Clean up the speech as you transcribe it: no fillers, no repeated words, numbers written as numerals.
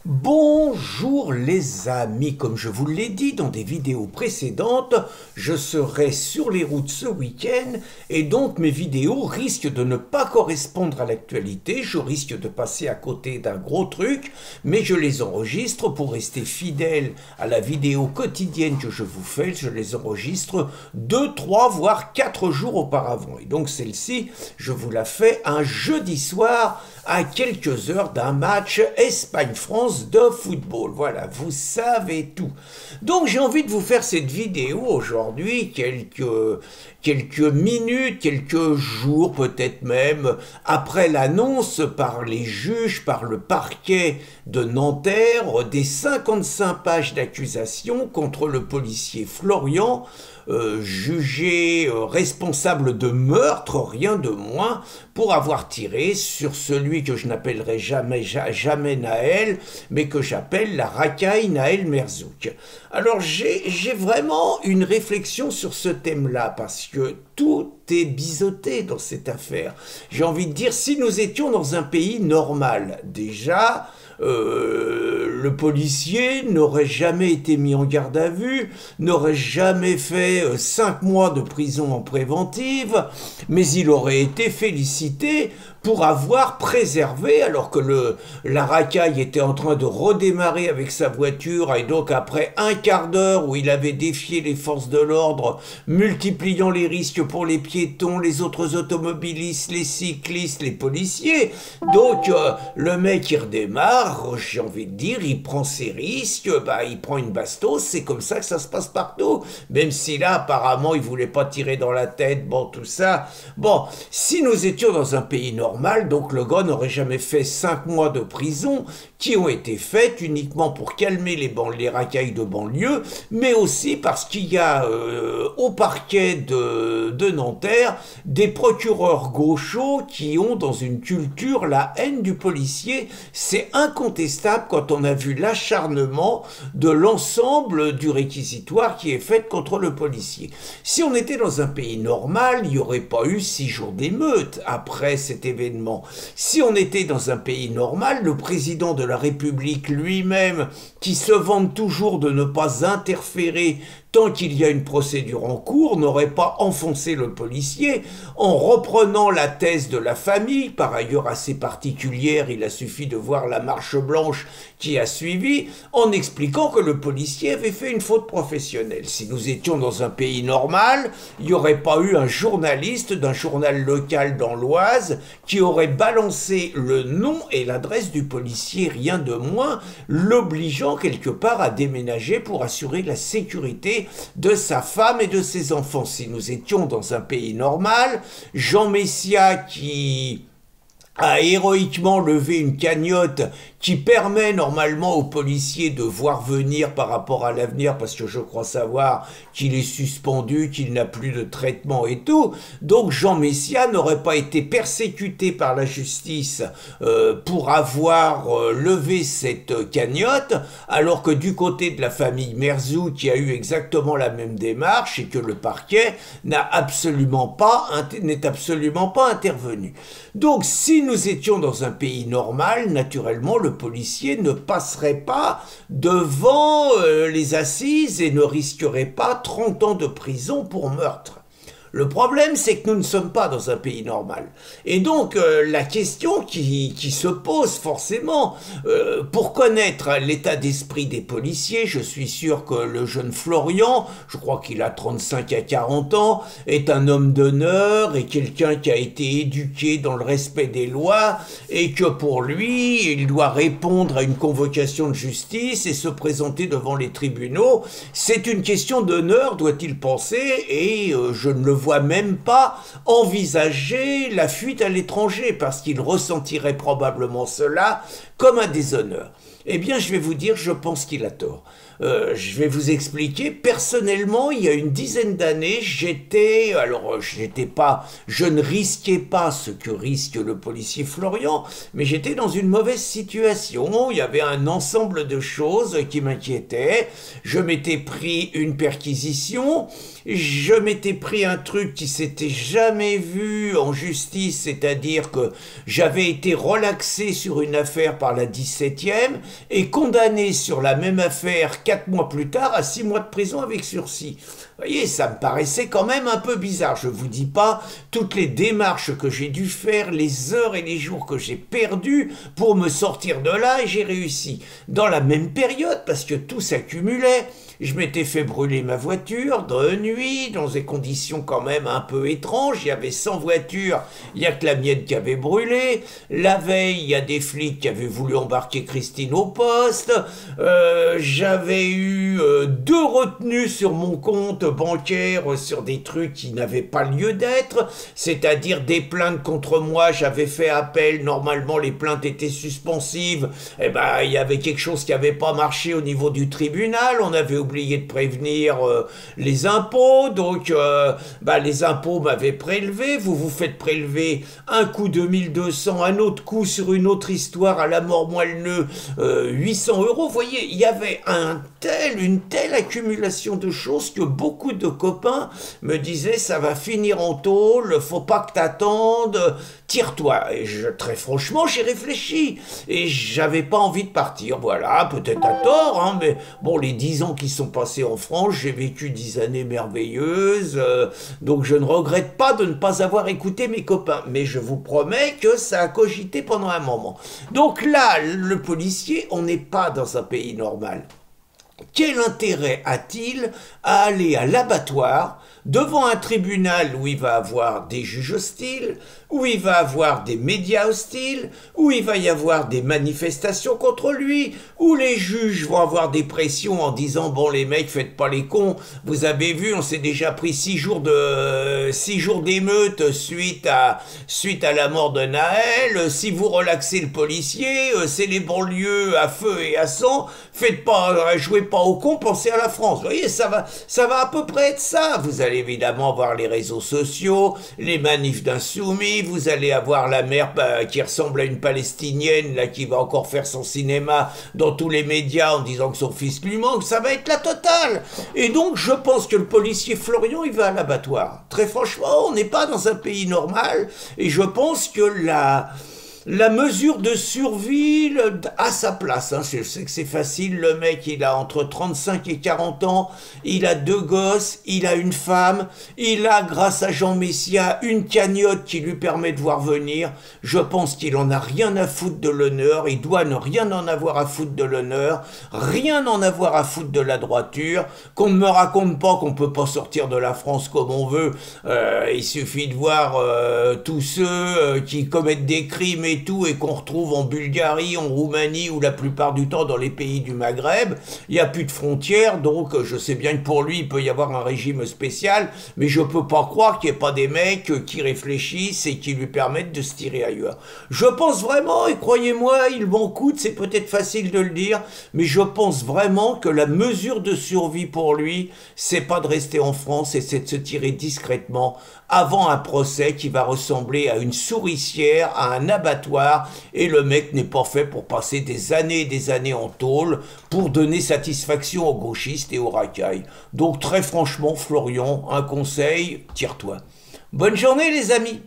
Bonjour les amis, comme je vous l'ai dit dans des vidéos précédentes, je serai sur les routes ce week-end et donc mes vidéos risquent de ne pas correspondre à l'actualité, je risque de passer à côté d'un gros truc, mais je les enregistre pour rester fidèle à la vidéo quotidienne que je vous fais, je les enregistre 2, 3, voire 4 jours auparavant. Et donc celle-ci, je vous la fais un jeudi soir à quelques heures d'un match Espagne-France de football. Voilà, vous savez tout. Donc j'ai envie de vous faire cette vidéo aujourd'hui, quelques minutes, quelques jours peut-être même, après l'annonce par les juges, par le parquet de Nanterre, des 55 pages d'accusation contre le policier Florian, jugé responsable de meurtre, rien de moins, pour avoir tiré sur celui que je n'appellerai jamais Naël, mais que j'appelle la racaille Naël Merzouk. Alors j'ai vraiment une réflexion sur ce thème-là, parce que tout est biseauté dans cette affaire. J'ai envie de dire, si nous étions dans un pays normal, déjà, le policier n'aurait jamais été mis en garde à vue, n'aurait jamais fait 5 mois de prison en préventive, mais il aurait été félicité pour avoir préservé, alors que la racaille était en train de redémarrer avec sa voiture, et donc après un quart d'heure où il avait défié les forces de l'ordre, multipliant les risques pour les piétons, les autres automobilistes, les cyclistes, les policiers, donc le mec il redémarre, j'ai envie de dire, il prend ses risques, il prend une bastos, c'est comme ça que ça se passe partout, même si là apparemment il voulait pas tirer dans la tête, bon tout ça, bon, si nous étions dans un pays normal, donc le gars n'aurait jamais fait 5 mois de prison qui ont été faites uniquement pour calmer les racailles de banlieue, mais aussi parce qu'il y a au parquet de Nanterre des procureurs gauchos qui ont dans une culture la haine du policier. C'est incontestable quand on a vu l'acharnement de l'ensemble du réquisitoire qui est fait contre le policier. Si on était dans un pays normal, il n'y aurait pas eu 6 jours d'émeute après cet événement. Si on était dans un pays normal, le président de la République lui-même, qui se vante toujours de ne pas interférer tant qu'il y a une procédure en cours, n'aurait pas enfoncé le policier en reprenant la thèse de la famille, par ailleurs assez particulière, il a suffi de voir la marche blanche qui a suivi, en expliquant que le policier avait fait une faute professionnelle. Si nous étions dans un pays normal, il n'y aurait pas eu un journaliste d'un journal local dans l'Oise qui aurait balancé le nom et l'adresse du policier, rien de moins, l'obligeant quelque part à déménager pour assurer la sécurité de sa femme et de ses enfants. Si nous étions dans un pays normal, Jean Messia qui a héroïquement levé une cagnotte qui permet normalement aux policiers de voir venir par rapport à l'avenir, parce que je crois savoir qu'il est suspendu, qu'il n'a plus de traitement et tout. Donc Jean Messia n'aurait pas été persécuté par la justice pour avoir levé cette cagnotte, alors que du côté de la famille Merzouk, qui a eu exactement la même démarche et que le parquet n'est absolument pas intervenu. Donc si nous étions dans un pays normal, naturellement le policier ne passerait pas devant les assises et ne risquerait pas 30 ans de prison pour meurtre. Le problème, c'est que nous ne sommes pas dans un pays normal. Et donc, la question qui se pose forcément, pour connaître l'état d'esprit des policiers, je suis sûr que le jeune Florian, je crois qu'il a 35 à 40 ans, est un homme d'honneur et quelqu'un qui a été éduqué dans le respect des lois et que pour lui, il doit répondre à une convocation de justice et se présenter devant les tribunaux. C'est une question d'honneur, doit-il penser, et je ne le voit même pas envisager la fuite à l'étranger parce qu'il ressentirait probablement cela comme un déshonneur. Eh bien, je vais vous dire, je pense qu'il a tort. Je vais vous expliquer. Personnellement, il y a une dizaine d'années, je ne risquais pas ce que risque le policier Florian, mais j'étais dans une mauvaise situation. Il y avait un ensemble de choses qui m'inquiétaient. Je m'étais pris une perquisition, je m'étais pris un truc qui s'était jamais vu en justice, c'est-à-dire que j'avais été relaxé sur une affaire par la 17e et condamné sur la même affaire 4 mois plus tard à 6 mois de prison avec sursis. Vous voyez, ça me paraissait quand même un peu bizarre. Je vous dis pas toutes les démarches que j'ai dû faire, les heures et les jours que j'ai perdus pour me sortir de là, et j'ai réussi. Dans la même période, parce que tout s'accumulait, je m'étais fait brûler ma voiture de nuit, dans des conditions quand même un peu étranges. Il y avait 100 voitures, il n'y a que la mienne qui avait brûlé. La veille, il y a des flics qui avaient voulu embarquer Christine au poste. J'avais eu 2 retenues sur mon compte bancaire sur des trucs qui n'avaient pas lieu d'être, c'est-à-dire des plaintes contre moi. J'avais fait appel, normalement les plaintes étaient suspensives. Eh ben, il y avait quelque chose qui n'avait pas marché au niveau du tribunal. On avait oublié de prévenir les impôts, donc les impôts m'avaient prélevé. Vous vous faites prélever un coup 2200, un autre coup sur une autre histoire à la mort moelle-neu 800 €. Vous voyez, il y avait une telle accumulation de choses que beaucoup de copains me disaient ça va finir en tôle, faut pas que t'attendes, tire-toi. Et très franchement, j'ai réfléchi et j'avais pas envie de partir. Voilà, peut-être à tort, hein, mais bon, les 10 ans qui sont passés en France, j'ai vécu 10 années merveilleuses, donc je ne regrette pas de ne pas avoir écouté mes copains. Mais je vous promets que ça a cogité pendant un moment. Donc là, le policier, on n'est pas dans un pays normal. Quel intérêt a-t-il à aller à l'abattoir devant un tribunal où il va avoir des juges hostiles, où il va avoir des médias hostiles, où il va y avoir des manifestations contre lui, où les juges vont avoir des pressions en disant « Bon, les mecs, faites pas les cons, vous avez vu, on s'est déjà pris 6 jours d'émeute suite à la mort de Naël, si vous relaxez le policier, c'est les banlieues à feu et à sang, jouez pas au con, pensez à la France. » Vous voyez, ça va à peu près être ça. Vous allez évidemment voir les réseaux sociaux, les manifs d'insoumis, vous allez avoir la mère qui ressemble à une Palestinienne, là, qui va encore faire son cinéma dans tous les médias en disant que son fils lui manque. Ça va être la totale. Et donc, je pense que le policier Florian, il va à l'abattoir. Très franchement, on n'est pas dans un pays normal, et je pense que la mesure de survie a sa place. Hein. Je sais que c'est facile, le mec il a entre 35 et 40 ans, il a 2 gosses, il a une femme, il a grâce à Jean Messia une cagnotte qui lui permet de voir venir. Je pense qu'il en a rien à foutre de l'honneur, il doit ne rien en avoir à foutre de l'honneur, rien en avoir à foutre de la droiture, qu'on ne me raconte pas qu'on peut pas sortir de la France comme on veut. Il suffit de voir tous ceux qui commettent des crimes et tout, et qu'on retrouve en Bulgarie, en Roumanie, ou la plupart du temps dans les pays du Maghreb. Il n'y a plus de frontières, donc je sais bien que pour lui, il peut y avoir un régime spécial, mais je peux pas croire qu'il n'y ait pas des mecs qui réfléchissent et qui lui permettent de se tirer ailleurs. Je pense vraiment, et croyez-moi, il m'en coûte, c'est peut-être facile de le dire, mais je pense vraiment que la mesure de survie pour lui, c'est pas de rester en France, et c'est de se tirer discrètement avant un procès qui va ressembler à une souricière, à un abattoir, et le mec n'est pas fait pour passer des années et des années en tôle pour donner satisfaction aux gauchistes et aux racailles. Donc très franchement, Florian, un conseil, tire-toi. Bonne journée les amis!